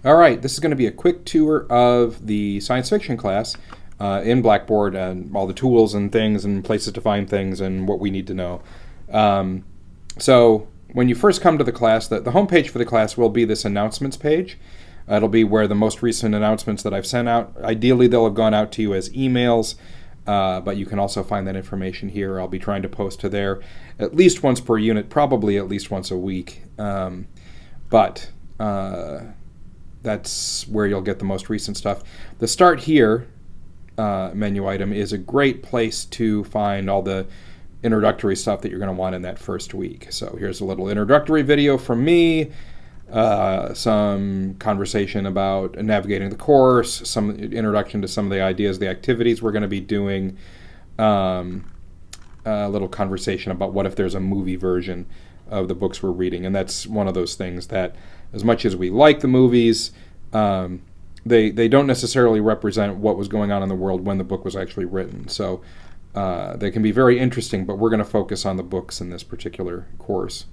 All right, this is going to be a quick tour of the science fiction class in Blackboard and all the tools and things and places to find things and what we need to know. So when you first come to the class, the homepage for the class will be this announcements page. It'll be where the most recent announcements that I've sent out, ideally they'll have gone out to you as emails, but you can also find that information here. I'll be trying to post to there at least once per unit, probably at least once a week. But that's where you'll get the most recent stuff. The Start Here menu item is a great place to find all the introductory stuff that you're going to want in that first week. So here's a little introductory video from me, some conversation about navigating the course, some introduction to some of the ideas, the activities we're going to be doing, a little conversation about what if there's a movie version of the books we're reading. And that's one of those things that, as much as we like the movies, they don't necessarily represent what was going on in the world when the book was actually written. So they can be very interesting, but we're going to focus on the books in this particular course.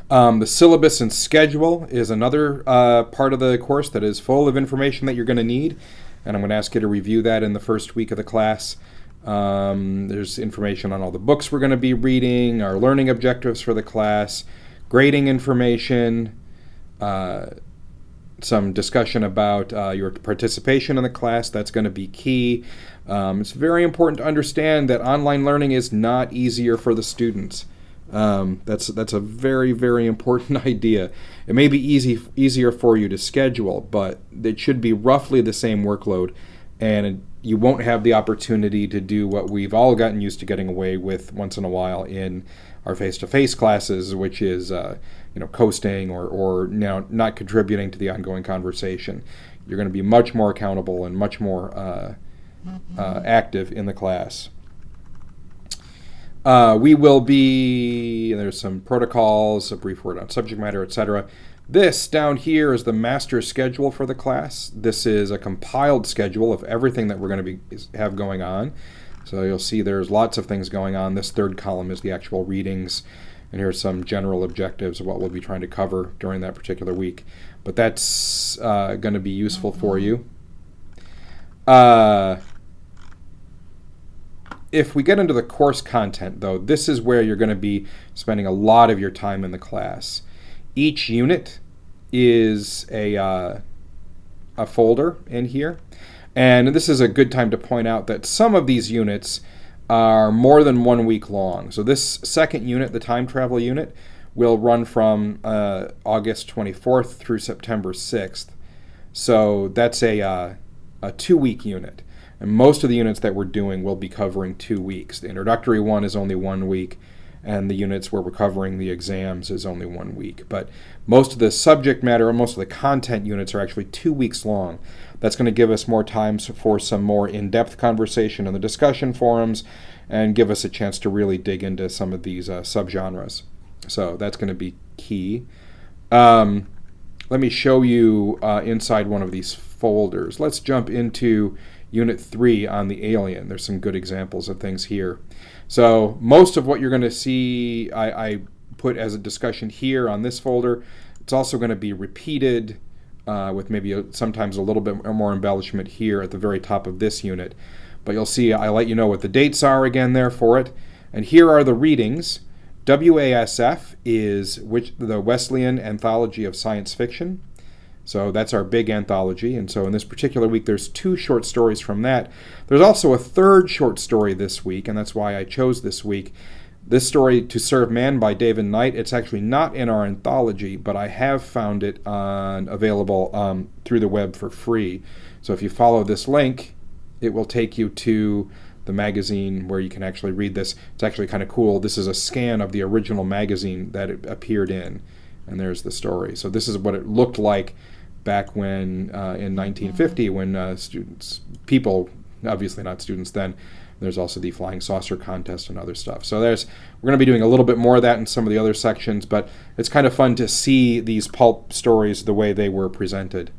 The syllabus and schedule is another part of the course that is full of information that you're going to need, and I'm going to ask you to review that in the first week of the class. There's information on all the books we're going to be reading, our learning objectives for the class, grading information, some discussion about your participation in the class. That's going to be key. It's very important to understand that online learning is not easier for the students. That's a very, very important idea. It may be easier for you to schedule, but it should be roughly the same workload, and you won't have the opportunity to do what we've all gotten used to getting away with once in a while in our face-to-face classes, which is coasting or not contributing to the ongoing conversation. You're going to be much more accountable and much more active in the class. We will be, there's some protocols, a brief word on subject matter, etc. This down here is the master schedule for the class. This is a compiled schedule of everything that we're going to have going on. So you'll see there's lots of things going on. This third column is the actual readings, and here's some general objectives of what we'll be trying to cover during that particular week. But that's going to be useful for you. If we get into the course content, though, this is where you're going to be spending a lot of your time in the class. Each unit is a folder in here. And this is a good time to point out that some of these units are more than 1 week long. So this second unit, the time travel unit, will run from August 24th through September 6th. So that's a 2-week unit. And most of the units that we're doing will be covering 2 weeks. The introductory one is only 1 week, and the units where we're covering the exams is only 1 week. But most of the subject matter and most of the content units are actually 2 weeks long. That's going to give us more time for some more in-depth conversation in the discussion forums and give us a chance to really dig into some of these subgenres. So that's going to be key. Let me show you inside one of these folders. Let's jump into Unit 3 on the alien. There's some good examples of things here. So most of what you're going to see I put as a discussion here on this folder. It's also going to be repeated with maybe sometimes a little bit more embellishment here at the very top of this unit. But you'll see I let you know what the dates are again there for it. And here are the readings. WASF is the Wesleyan Anthology of Science Fiction. So that's our big anthology, and so in this particular week there's 2 short stories from that. There's also a third short story this week, and that's why I chose this week. This story, To Serve Man by David Knight, it's actually not in our anthology, but I have found it available through the web for free. So if you follow this link, it will take you to the magazine where you can actually read this. It's actually kind of cool. This is a scan of the original magazine that it appeared in. And there's the story. So this is what it looked like back when, in 1950, when people, obviously not students then, there's also the flying saucer contest and other stuff. So we're going to be doing a little bit more of that in some of the other sections, but it's kind of fun to see these pulp stories the way they were presented.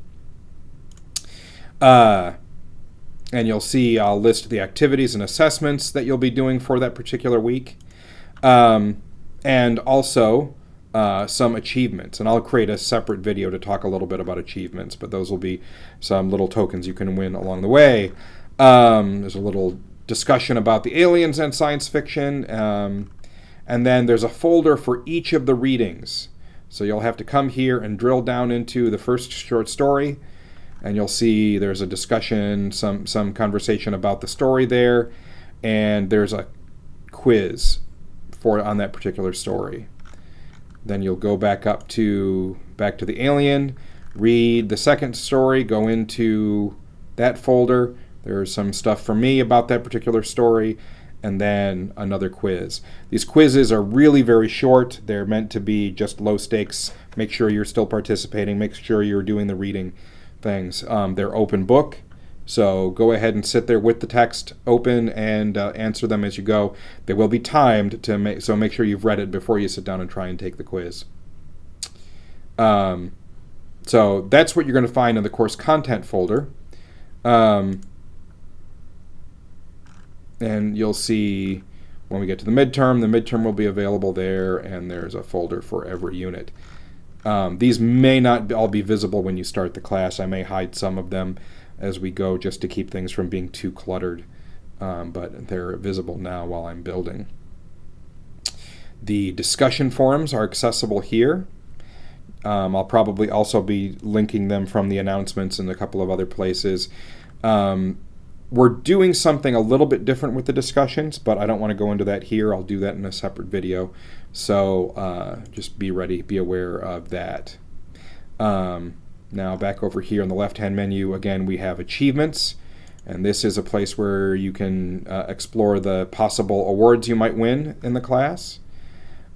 And you'll see I'll list the activities and assessments that you'll be doing for that particular week. And also some achievements, and I'll create a separate video to talk a little bit about achievements, but those will be some little tokens you can win along the way. There's a little discussion about the aliens and science fiction, and then there's a folder for each of the readings. So you'll have to come here and drill down into the first short story, and you'll see there's a discussion, some conversation about the story there, and there's a quiz on that particular story. Then you'll go back to the alien, read the second story, go into that folder. There's some stuff for me about that particular story, and then another quiz. These quizzes are really very short. They're meant to be just low stakes. Make sure you're still participating. Make sure you're doing the reading things. They're open book, so go ahead and sit there with the text open and answer them as you go. They will be timed, so make sure you've read it before you sit down and try and take the quiz. So that's what you're going to find in the course content folder. And you'll see when we get to the midterm will be available there, and there's a folder for every unit. These may not all be visible when you start the class. I may hide some of them as we go just to keep things from being too cluttered, but they're visible now while I'm building. The discussion forums are accessible here. I'll probably also be linking them from the announcements in a couple of other places. We're doing something a little bit different with the discussions, but I don't want to go into that here. I'll do that in a separate video. So just be ready, be aware of that. Now back over here on the left-hand menu, again, we have achievements. And this is a place where you can explore the possible awards you might win in the class.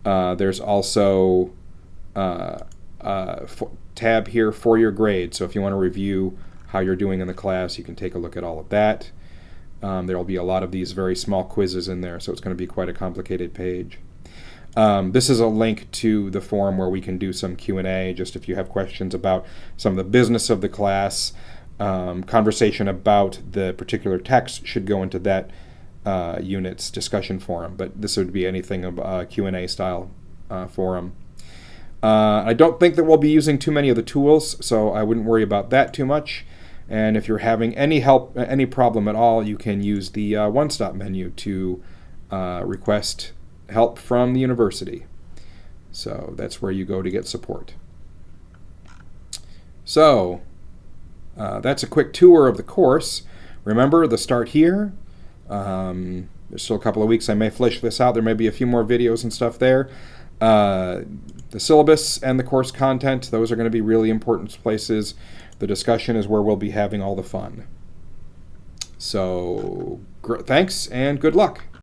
There's also a tab here for your grade. So if you want to review how you're doing in the class, you can take a look at all of that. There will be a lot of these very small quizzes in there, so it's going to be quite a complicated page. This is a link to the forum where we can do some Q&A, just if you have questions about some of the business of the class. Conversation about the particular text should go into that unit's discussion forum, but this would be anything of a Q&A style forum. I don't think that we'll be using too many of the tools, so I wouldn't worry about that too much. And if you're having any problem at all, you can use the one-stop menu to request help from the university. So that's where you go to get support. So that's a quick tour of the course. Remember the start here. There's still a couple of weeks. I may flesh this out. There may be a few more videos and stuff there. The syllabus and the course content, those are going to be really important places. The discussion is where we'll be having all the fun. So thanks and good luck.